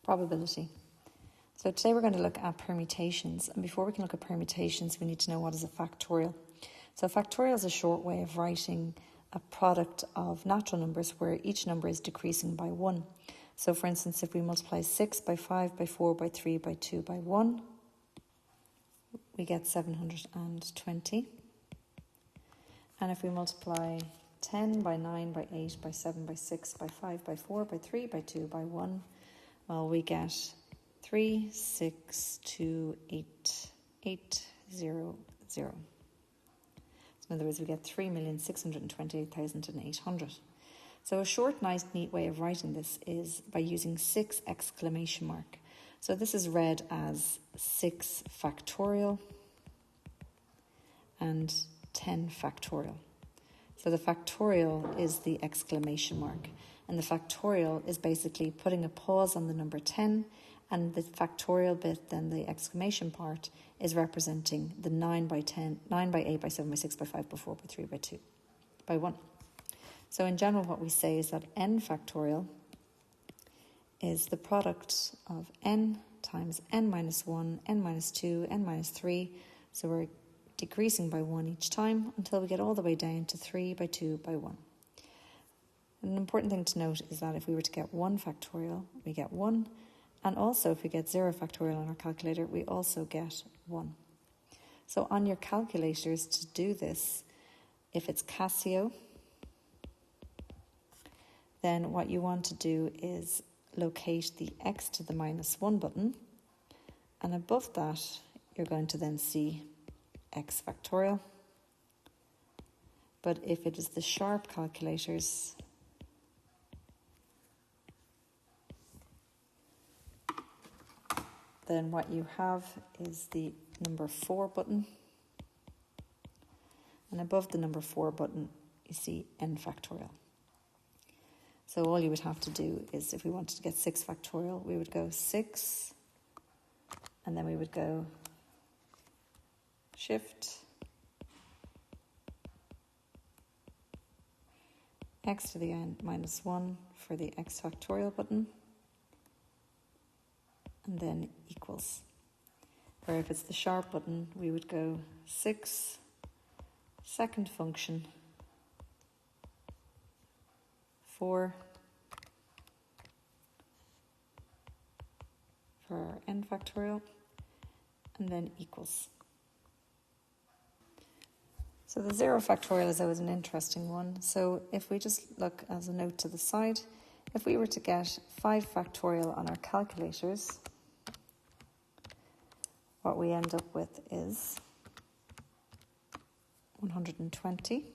probability. So today we're going to look at permutations, and before we can look at permutations we need to know what is a factorial. So a factorial is a short way of writing a product of natural numbers where each number is decreasing by 1. So for instance, if we multiply 6 by 5 by 4 by 3 by 2 by 1, we get 720. And if we multiply 10 by 9 by 8 by 7 by 6 by 5 by 4 by 3 by 2 by 1, well, we get 3628800. So in other words, we get 3,628,800. So a short, nice, neat way of writing this is by using 6 exclamation mark. So this is read as 6 factorial and 10 factorial. So the factorial is the exclamation mark, and the factorial is basically putting a pause on the number 10, and the factorial bit, then the exclamation part, is representing the 9 by 10, 9 by 8 by 7 by 6 by 5 by 4 by 3 by 2 by 1. So in general what we say is that n factorial is the product of n times n minus 1, n minus 2, n minus 3. So we're decreasing by 1 each time until we get all the way down to 3 by 2 by 1. An important thing to note is that if we were to get 1 factorial, we get 1. And also if we get 0 factorial on our calculator, we also get 1. So on your calculators to do this, if it's Casio, then what you want to do is locate the x to the minus 1 button, and above that you're going to then see x factorial. But if it is the sharp calculators, then what you have is the number 4 button, and above the number 4 button you see n factorial. So all you would have to do is, if we wanted to get 6 factorial, we would go 6, and then we would go shift x to the n minus 1 for the x factorial button, and then equals. Or if it's the sharp button, we would go 6, second function, 4 for our n factorial, and then equals. So the 0 factorial is always an interesting one. So if we just look as a note to the side, if we were to get 5 factorial on our calculators, what we end up with is 120.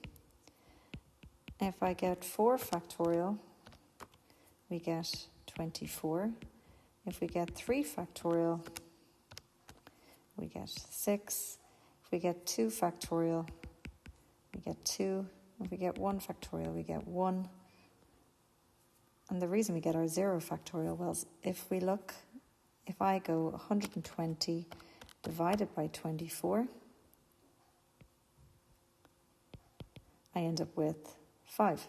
If I get 4 factorial, we get 24. If we get 3 factorial, we get 6. If we get 2 factorial, we get 2. If we get 1 factorial, we get 1. And the reason we get our 0 factorial, well, if we look, if I go 120 divided by 24, I end up with 5.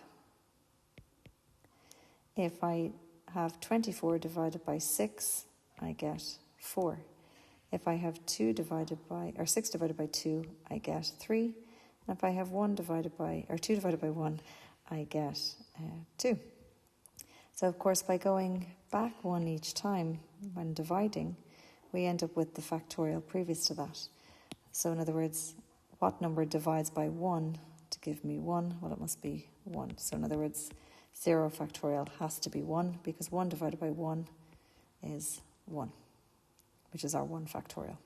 If I have 24 divided by 6, I get 4. If I have 6 divided by 2, I get 3. And if I have 2 divided by 1, I get 2. So of course, by going back 1 each time when dividing, we end up with the factorial previous to that. So in other words, what number divides by 1 to give me 1? Well, it must be 1. So in other words, 0 factorial has to be 1, because 1 divided by 1 is 1, which is our 1 factorial.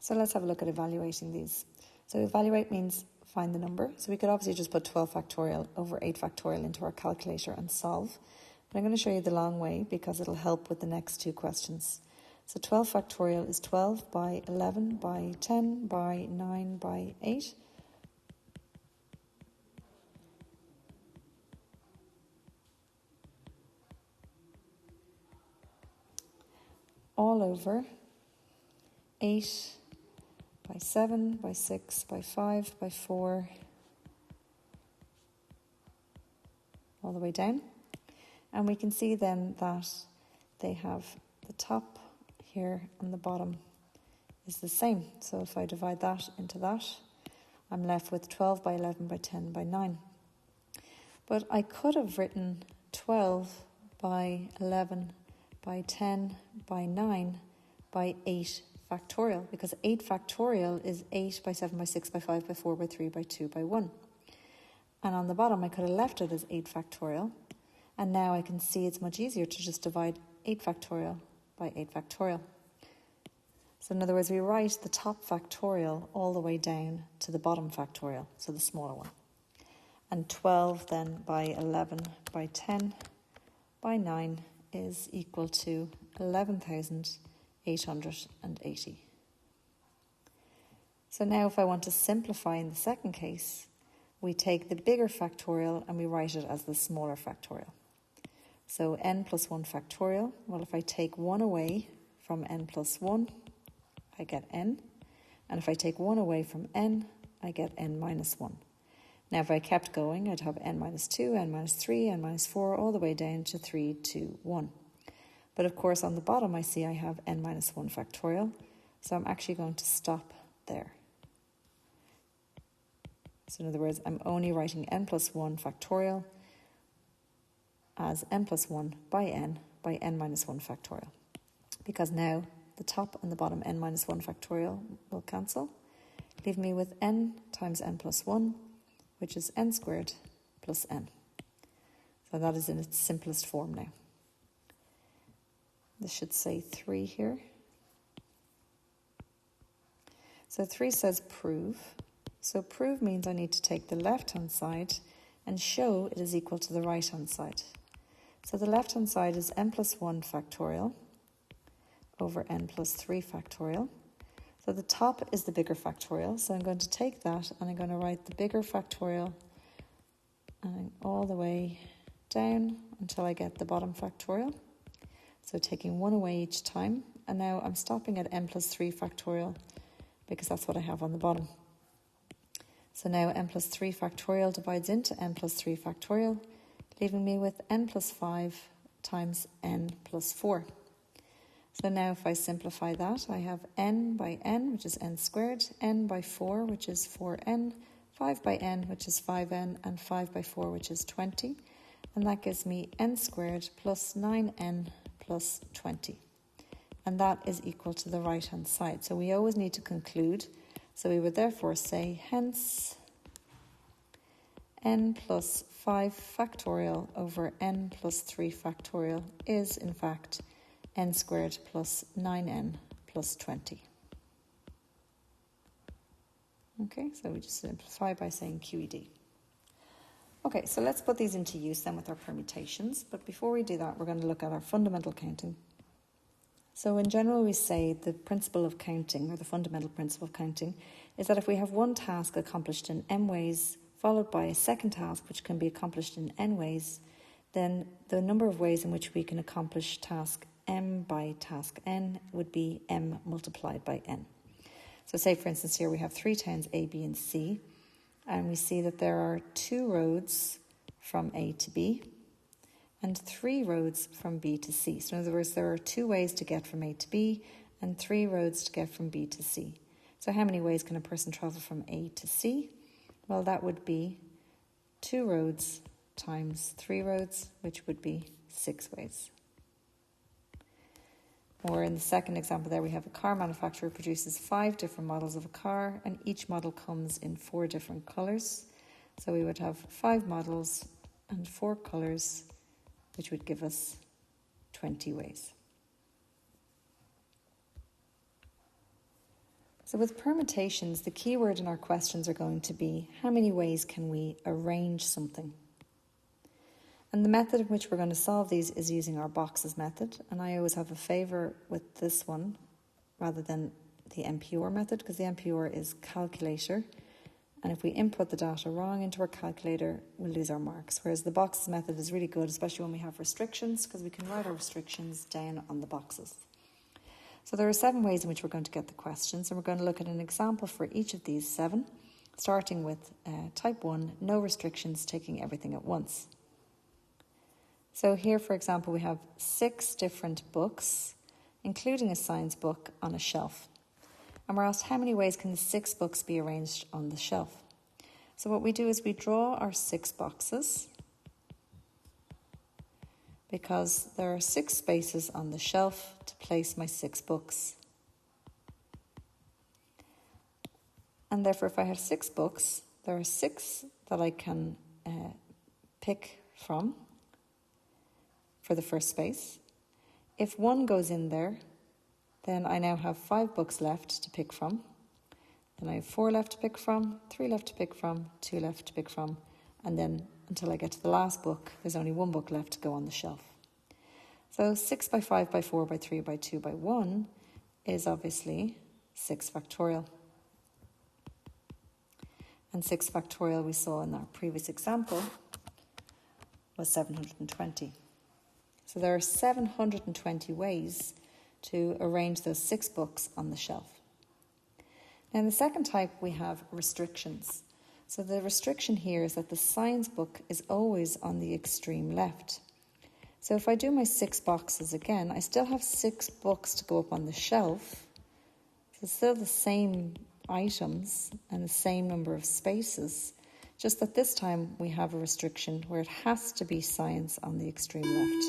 So let's have a look at evaluating these. So evaluate means find the number. So we could obviously just put 12 factorial over 8 factorial into our calculator and solve. But I'm going to show you the long way because it'll help with the next 2 questions. So 12 factorial is 12 by 11 by 10 by 9 by 8. All over 8 by 7 by 6 by 5 by 4 all the way down. And we can see then that they have the top here and the bottom is the same. So if I divide that into that, I'm left with 12 by 11 by 10 by 9. But I could have written 12 by 11 by 10 by 9 by 8 factorial, because 8 factorial is 8 by 7 by 6 by 5 by 4 by 3 by 2 by 1. And on the bottom I could have left it as 8 factorial, and now I can see it's much easier to just divide 8 factorial by 8 factorial. So in other words, we write the top factorial all the way down to the bottom factorial, so the smaller one. And 12 then by 11 by 10 by 9 is equal to 11,880. So now if I want to simplify in the second case, we take the bigger factorial and we write it as the smaller factorial. So n plus 1 factorial, well, if I take 1 away from n plus 1, I get n. And if I take 1 away from n, I get n minus 1. Now, if I kept going, I'd have n minus 2, n minus 3, n minus 4, all the way down to 3, 2, 1. But of course, on the bottom, I see I have n minus 1 factorial. So I'm actually going to stop there. So in other words, I'm only writing n plus 1 factorial as n plus 1 by n minus 1 factorial. Because now the top and the bottom n minus 1 factorial will cancel, leave me with n times n plus 1, which is n squared plus n. So that is in its simplest form now. This should say 3 here. So 3 says prove. So prove means I need to take the left-hand side and show it is equal to the right-hand side. So the left-hand side is n plus 1 factorial over n plus 3 factorial. So the top is the bigger factorial, so I'm going to take that and I'm going to write the bigger factorial and all the way down until I get the bottom factorial. So taking 1 away each time, and now I'm stopping at n plus 3 factorial because that's what I have on the bottom. So now n plus 3 factorial divides into n plus 3 factorial, leaving me with n plus 5 times n plus 4. So now if I simplify that, I have n by n, which is n squared, n by 4, which is 4n, 5 by n, which is 5n, and 5 by 4, which is 20. And that gives me n squared plus 9n plus 20. And that is equal to the right-hand side. So we always need to conclude. So we would therefore say, hence, n plus 5 factorial over n plus 3 factorial is, in fact, n squared plus 9n plus 20. Okay, so we just simplify by saying QED. Okay, so let's put these into use then with our permutations. But before we do that, we're going to look at our fundamental counting. So in general, we say the principle of counting, or the fundamental principle of counting, is that if we have one task accomplished in m ways, followed by a second task which can be accomplished in n ways, then the number of ways in which we can accomplish task m by task n would be m multiplied by n. So say, for instance, here we have 3 towns A, B, and C, and we see that there are 2 roads from A to B and 3 roads from B to C. So in other words, there are 2 ways to get from A to B and 3 roads to get from B to C. So how many ways can a person travel from A to C? Well, that would be 2 roads times 3 roads, which would be 6 ways. Or in the second example there, we have a car manufacturer produces 5 different models of a car, and each model comes in 4 different colours. So we would have 5 models and 4 colours, which would give us 20 ways. So with permutations, the key word in our questions are going to be, how many ways can we arrange something? And the method in which we're going to solve these is using our boxes method. And I always have a favour with this one rather than the NPR method, because the NPR is calculator. And if we input the data wrong into our calculator, we'll lose our marks. Whereas the boxes method is really good, especially when we have restrictions, because we can write our restrictions down on the boxes. So there are 7 ways in which we're going to get the questions, and we're going to look at an example for each of these 7, starting with type 1, no restrictions, taking everything at once. So here, for example, we have 6 different books, including a science book, on a shelf. And we're asked how many ways can the 6 books be arranged on the shelf. So what we do is we draw our 6 boxes, because there are 6 spaces on the shelf to place my 6 books. And therefore, if I have 6 books, there are 6 that I can pick from for the first space. If 1 goes in there, then I now have 5 books left to pick from. Then I have 4 left to pick from, 3 left to pick from, 2 left to pick from, and then until I get to the last book, there's only 1 book left to go on the shelf. So 6 by 5 by 4 by 3 by 2 by 1 is obviously 6 factorial. And 6 factorial we saw in our previous example was 720. So there are 720 ways to arrange those 6 books on the shelf. Now in the second type we have restrictions. So the restriction here is that the science book is always on the extreme left. So if I do my 6 boxes again, I still have 6 books to go up on the shelf. So it's still the same items and the same number of spaces, just that this time we have a restriction where it has to be science on the extreme left.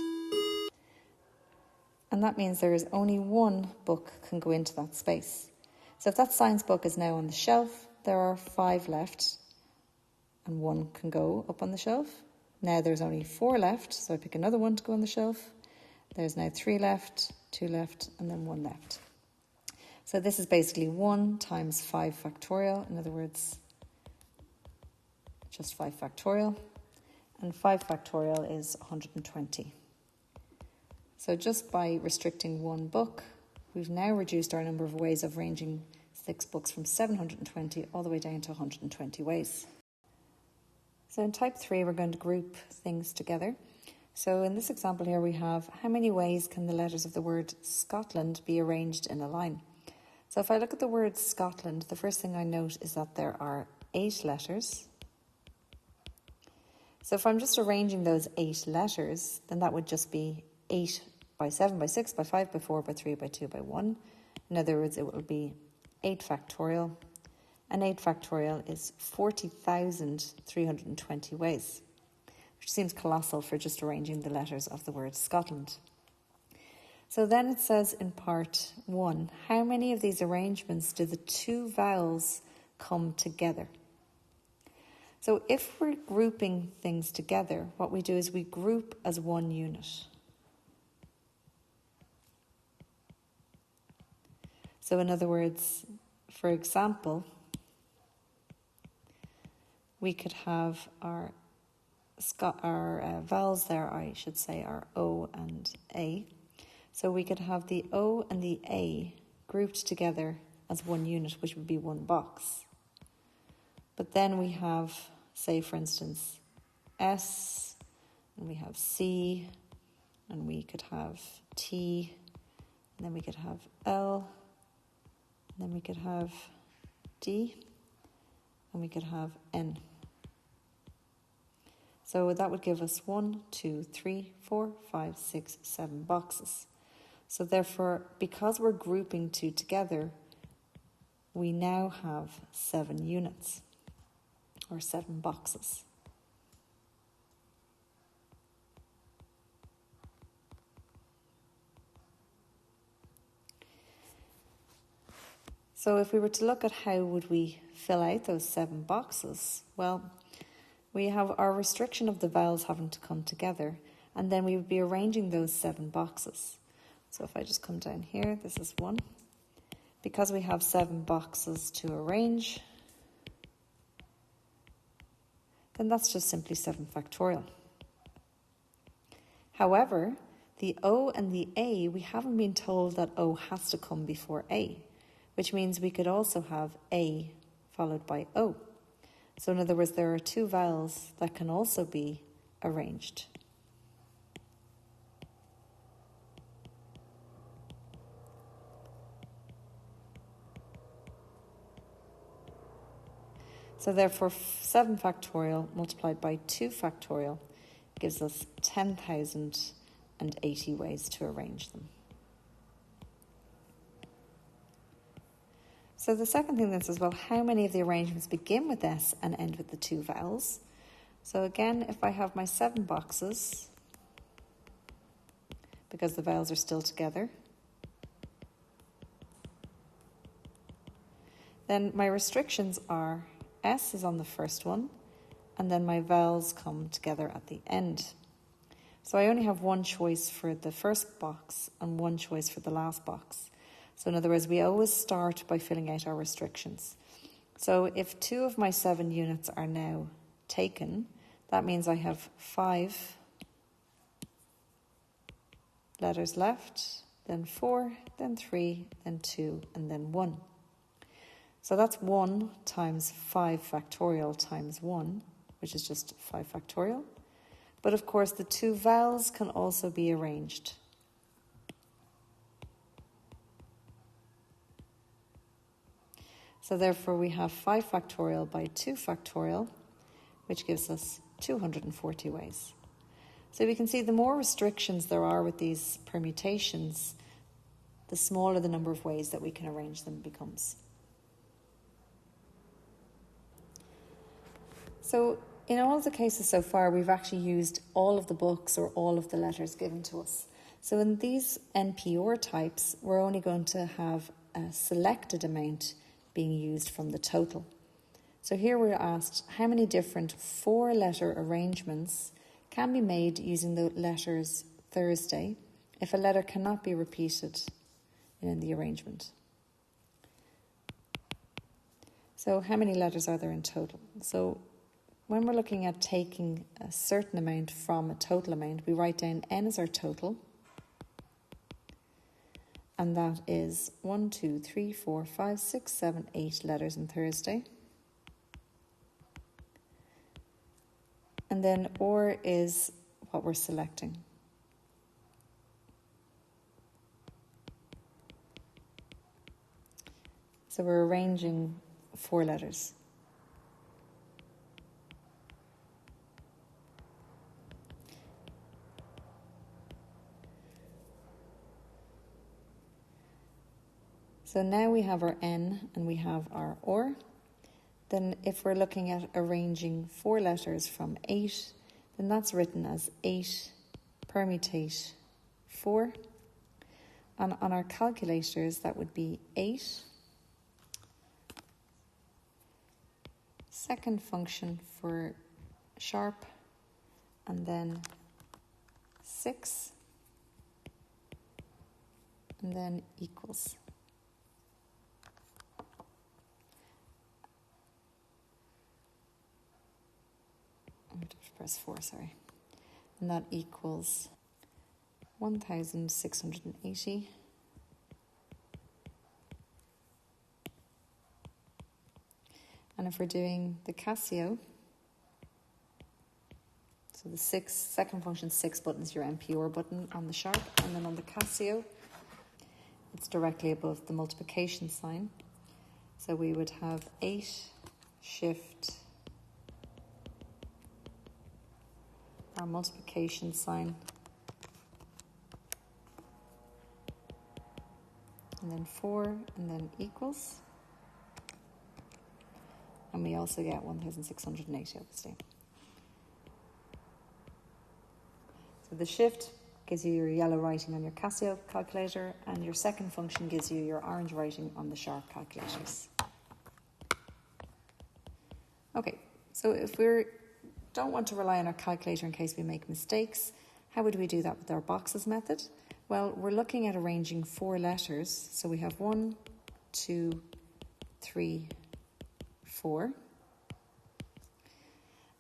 And that means there is only 1 book can go into that space. So if that science book is now on the shelf, there are 5 left and 1 can go up on the shelf. Now there's only 4 left, so I pick another 1 to go on the shelf. There's now 3 left, 2 left, and then 1 left. So this is basically 1 times 5 factorial, in other words, just 5 factorial. And 5 factorial is 120. So just by restricting 1 book, we've now reduced our number of ways of arranging 6 books from 720 all the way down to 120 ways. So in type 3, we're going to group things together. So in this example here, we have how many ways can the letters of the word Scotland be arranged in a line? So if I look at the word Scotland, the first thing I note is that there are 8 letters. So if I'm just arranging those 8 letters, then that would just be 8 by 7 by 6 by 5 by 4 by 3 by 2 by 1. In other words, it will be 8 factorial. And 8 factorial is 40,320 ways, which seems colossal for just arranging the letters of the word Scotland. So then it says in part 1, how many of these arrangements do the 2 vowels come together? So if we're grouping things together, what we do is we group as 1 unit. So in other words, for example, we could have our vowels there, I should say, are O and A. So we could have the O and the A grouped together as 1 unit, which would be 1 box. But then we have, say for instance, S, and we have C, and we could have T, and then we could have L, and then we could have D, and we could have N. So that would give us 1, 2, 3, 4, 5, 6, 7 boxes. So therefore, because we're grouping 2 together, we now have 7 units, or 7 boxes. So if we were to look at how would we fill out those 7 boxes, well, we have our restriction of the vowels having to come together, and then we would be arranging those 7 boxes. So if I just come down here, this is 1. Because we have 7 boxes to arrange, then that's just simply 7 factorial. However, the O and the A, we haven't been told that O has to come before A, which means we could also have A followed by O. So in other words, there are 2 vowels that can also be arranged. So therefore, 7 factorial multiplied by 2 factorial gives us 10,080 ways to arrange them. So the second thing then says, well, how many of the arrangements begin with S and end with the two vowels? So again, if I have my 7 boxes, because the vowels are still together, then my restrictions are S is on the first one, and then my vowels come together at the end. So I only have one choice for the first box and one choice for the last box. So in other words, we always start by filling out our restrictions. So if 2 of my 7 units are now taken, that means I have 5 letters left, then 4, then 3, then 2, and then 1. So that's 1 times 5 factorial times 1, which is just 5 factorial. But of course, the 2 vowels can also be arranged. So therefore, we have 5 factorial by 2 factorial, which gives us 240 ways. So we can see the more restrictions there are with these permutations, the smaller the number of ways that we can arrange them becomes. So in all of the cases so far, we've actually used all of the books or all of the letters given to us. So in these NPR types, we're only going to have a selected amount being used from the total. So here we're asked how many different 4-letter arrangements can be made using the letters Thursday if a letter cannot be repeated in the arrangement. So how many letters are there in total? So when we're looking at taking a certain amount from a total amount, we write down n as our total. And that is 1, 2, 3, 4, 5, 6, 7, 8 letters in Thursday. And then or is what we're selecting. So we're arranging 4 letters. So now we have our N and we have our or. Then if we're looking at arranging 4 letters from 8, then that's written as 8 permutate 4. And on our calculators, that would be 8. Second function for sharp, and then 6, and then equals. Press 4, sorry. And that equals 1,680. And if we're doing the Casio, so the second function 6 button is your NPR button on the sharp, and then on the Casio, it's directly above the multiplication sign. So we would have 8 shift our multiplication sign, and then 4, and then equals, and we also get 1,680 obviously. So the shift gives you your yellow writing on your Casio calculator, and your second function gives you your orange writing on the sharp calculators. Okay, so if we don't want to rely on our calculator in case we make mistakes, how would we do that with our boxes method? Well, we're looking at arranging 4 letters. So we have 1, 2, 3, 4.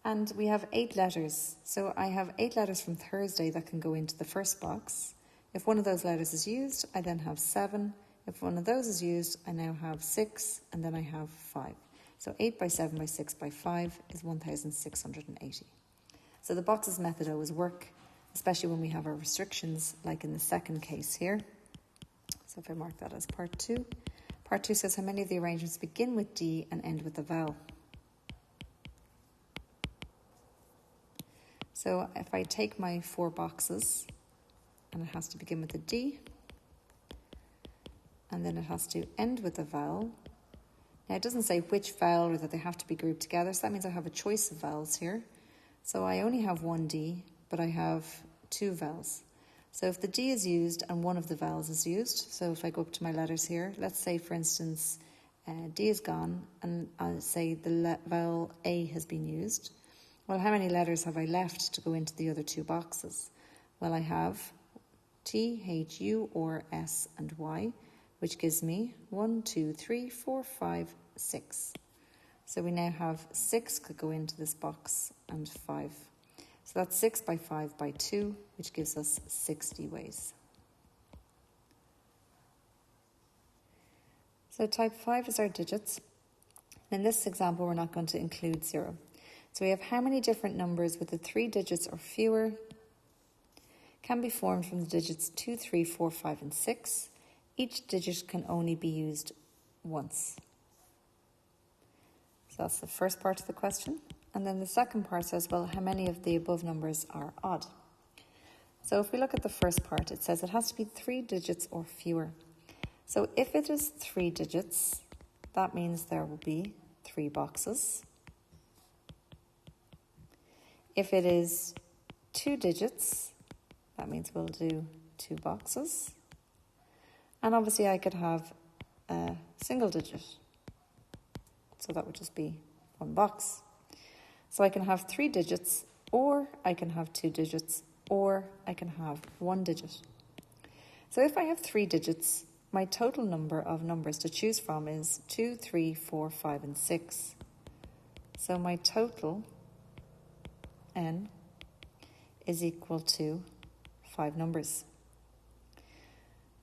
And we have 8 letters. So I have 8 letters from Thursday that can go into the first box. If one of those letters is used, I then have 7. If one of those is used, I now have 6, and then I have 5. So 8 by 7 by 6 by 5 is 1,680. So the boxes method always work, especially when we have our restrictions, like in the second case here. So if I mark that as part 2. Part 2 says how many of the arrangements begin with D and end with the vowel. So if I take my 4 boxes, and it has to begin with a D, and then it has to end with a vowel. Now it doesn't say which vowel or that they have to be grouped together, so that means I have a choice of vowels here. So I only have one D, but I have 2 vowels. So if the D is used and one of the vowels is used, so if I go up to my letters here, let's say for instance D is gone and I'll say the vowel A has been used. Well, how many letters have I left to go into the other 2 boxes? Well, I have T, H, U, or S and Y, which gives me 1, 2, 3, 4, 5, 6. So we now have 6 could go into this box and 5. So that's 6 by 5 by 2, which gives us 60 ways. So type 5 is our digits. In this example, we're not going to include 0. So we have how many different numbers with the 3 digits or fewer can be formed from the digits 2, 3, 4, 5, and 6. Each digit can only be used once. So that's the first part of the question. And then the second part says, well, how many of the above numbers are odd? So if we look at the first part, it says it has to be 3 digits or fewer. So if it is 3 digits, that means there will be 3 boxes. If it is 2 digits, that means we'll do 2 boxes. And obviously I could have a single digit. So that would just be 1 box. So I can have 3 digits, or I can have 2 digits, or I can have 1 digit. So if I have 3 digits, my total number of numbers to choose from is 2, 3, 4, 5, and 6. So my total N is equal to 5 numbers.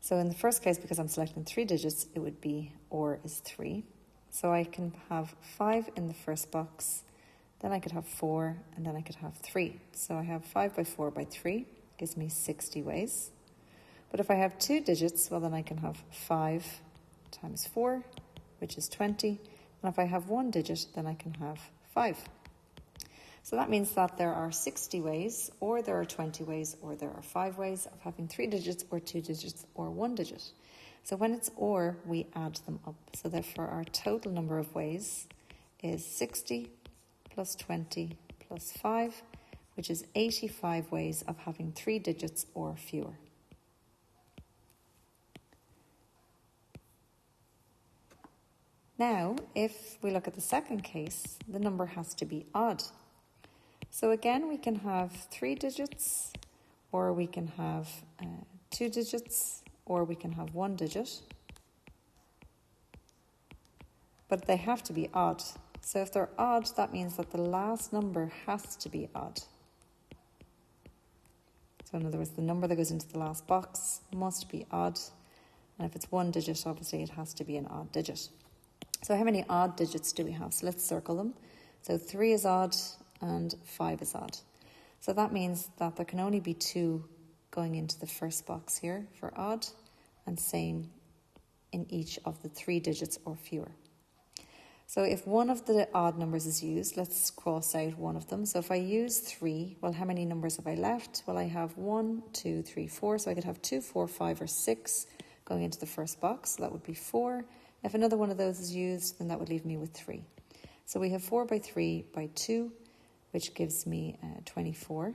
So in the first case, because I'm selecting 3 digits, it would be OR is 3. So I can have 5 in the first box, then I could have 4, and then I could have 3. So I have 5 by 4 by 3, gives me 60 ways. But if I have 2 digits, well then I can have 5 times 4, which is 20. And if I have 1 digit, then I can have 5. So that means that there are 60 ways, or there are 20 ways, or there are 5 ways of having 3 digits, or 2 digits, or 1 digit. So when it's OR, we add them up. So therefore our total number of ways is 60 plus 20 plus 5, which is 85 ways of having 3 digits or fewer. Now, if we look at the second case, the number has to be odd. So again, we can have 3 digits, or we can have 2 digits, or we can have 1 digit. But they have to be odd. So if they're odd, that means that the last number has to be odd. So in other words, the number that goes into the last box must be odd. And if it's 1 digit, obviously it has to be an odd digit. So how many odd digits do we have? So let's circle them. So 3 is odd and 5 is odd. So that means that there can only be 2 going into the first box here for odd, and same in each of the 3 digits or fewer. So if one of the odd numbers is used, let's cross out one of them. So if I use 3, well, how many numbers have I left? Well, I have 1, 2, 3, 4. So I could have 2, 4, 5, or 6 going into the first box. So that would be 4. If another one of those is used, then that would leave me with 3. So we have 4 by 3 by 2, which gives me 24.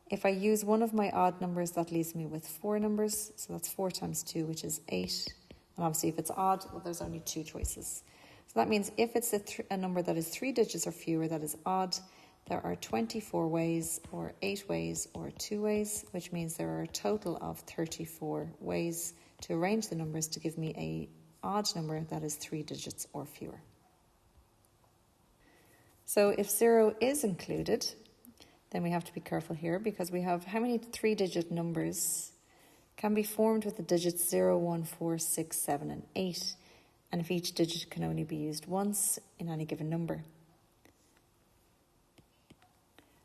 If I use one of my odd numbers, that leaves me with 4 numbers. So that's 4 times 2, which is 8. And obviously if it's odd, well, there's only 2 choices. So that means if it's a number that is 3 digits or fewer that is odd, there are 24 ways, or 8 ways, or 2 ways, which means there are a total of 34 ways to arrange the numbers to give me a odd number that is 3 digits or fewer. So if 0 is included, then we have to be careful here, because we have how many 3-digit numbers can be formed with the digits 0, 1, 4, 6, 7, and 8, and if each digit can only be used once in any given number.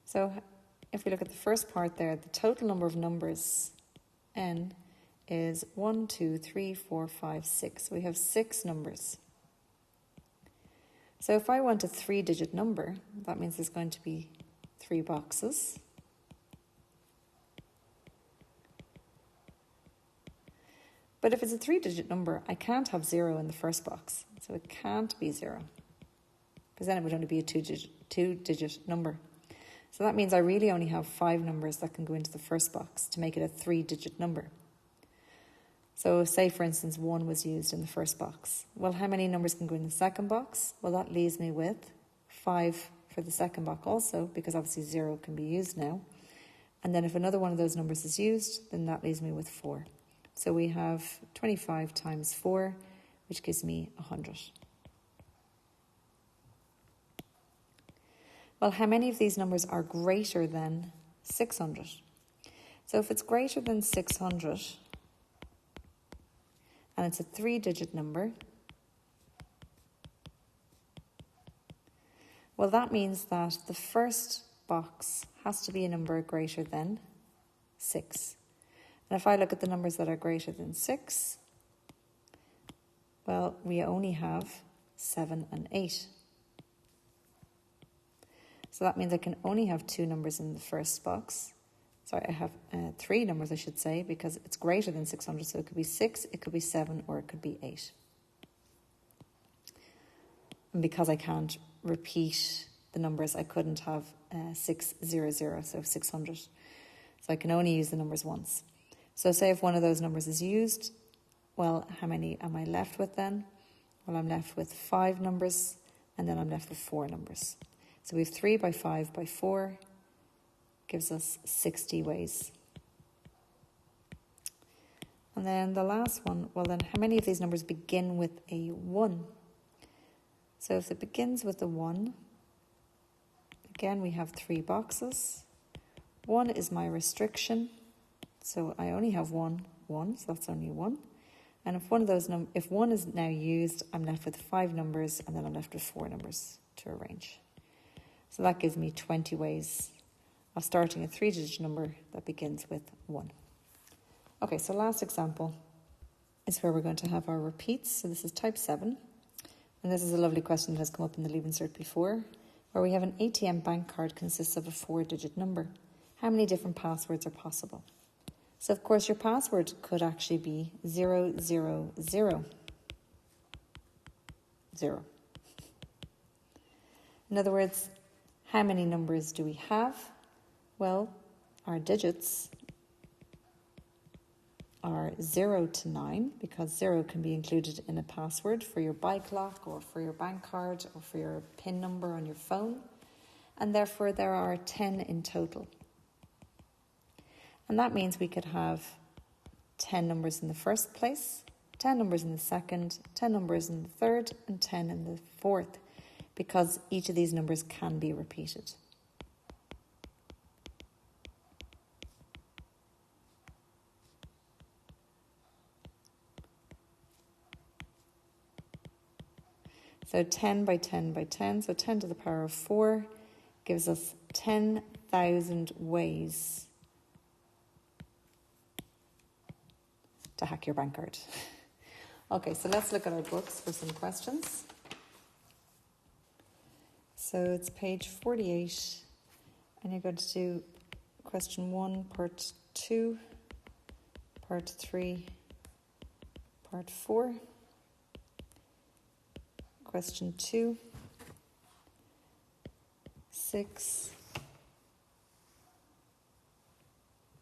So if we look at the first part there, the total number of numbers, n, is 1, 2, 3, 4, 5, 6. We have 6 numbers. So if I want a 3-digit number, that means there's going to be 3 boxes. But if it's a 3-digit number, I can't have 0 in the first box. So it can't be 0. Because then it would only be a two-digit number. So that means I really only have 5 numbers that can go into the first box to make it a 3-digit number. So say, for instance, 1 was used in the first box. Well, how many numbers can go in the second box? Well, that leaves me with 5 for the second box also, because obviously 0 can be used now. And then if another one of those numbers is used, then that leaves me with 4. So we have 25 times 4, which gives me 100. Well, how many of these numbers are greater than 600? So if it's greater than 600, and it's a 3-digit number, well, that means that the first box has to be a number greater than 6. And if I look at the numbers that are greater than 6, well, we only have 7 and 8. So that means I can only have 2 numbers in the first box. Sorry, I have 3 numbers, I should say, because it's greater than 600. So it could be 6, it could be 7, or it could be 8. And because I can't repeat the numbers, I couldn't have 600, so 600. So I can only use the numbers once. So say if one of those numbers is used, well, how many am I left with then? Well, I'm left with 5 numbers, and then I'm left with 4 numbers. So we have 3 by 5 by 4, gives us 60 ways. And then the last one, well then, how many of these numbers begin with a 1? So if it begins with a 1, again, we have 3 boxes. 1 is my restriction. So I only have 1, so that's only 1. And if one of those if 1 is now used, I'm left with 5 numbers, and then I'm left with 4 numbers to arrange. So that gives me 20 ways of starting a 3-digit number that begins with 1. Okay, so last example is where we're going to have our repeats. So this is type 7. And this is a lovely question that has come up in the Leaving Cert before, where we have an ATM bank card consists of a 4-digit number. How many different passwords are possible? So, of course, your password could actually be 000. In other words, how many numbers do we have? Well, our digits are 0 to 9, because 0 can be included in a password for your bike lock or for your bank card or for your PIN number on your phone. And therefore, there are 10 in total. And that means we could have 10 numbers in the first place, 10 numbers in the second, 10 numbers in the third, and 10 in the fourth, because each of these numbers can be repeated. So 10 by 10 by 10, so 10 to the power of 4 gives us 10,000 ways to hack your bank card. Okay, so let's look at our books for some questions. So it's page 48, and you're going to do question 1, part 2, part 3, part 4. Question 2, 6,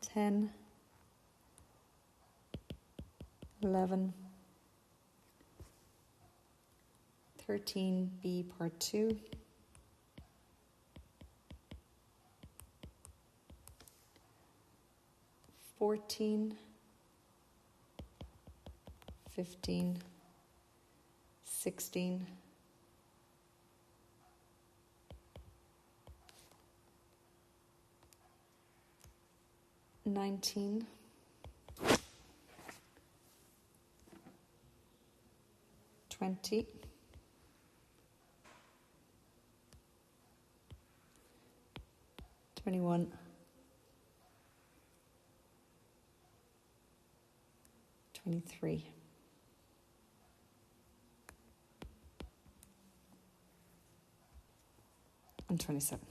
10, 11, 13b part 2, 14, 15, 16, 19, 20, 21, 23. And 27.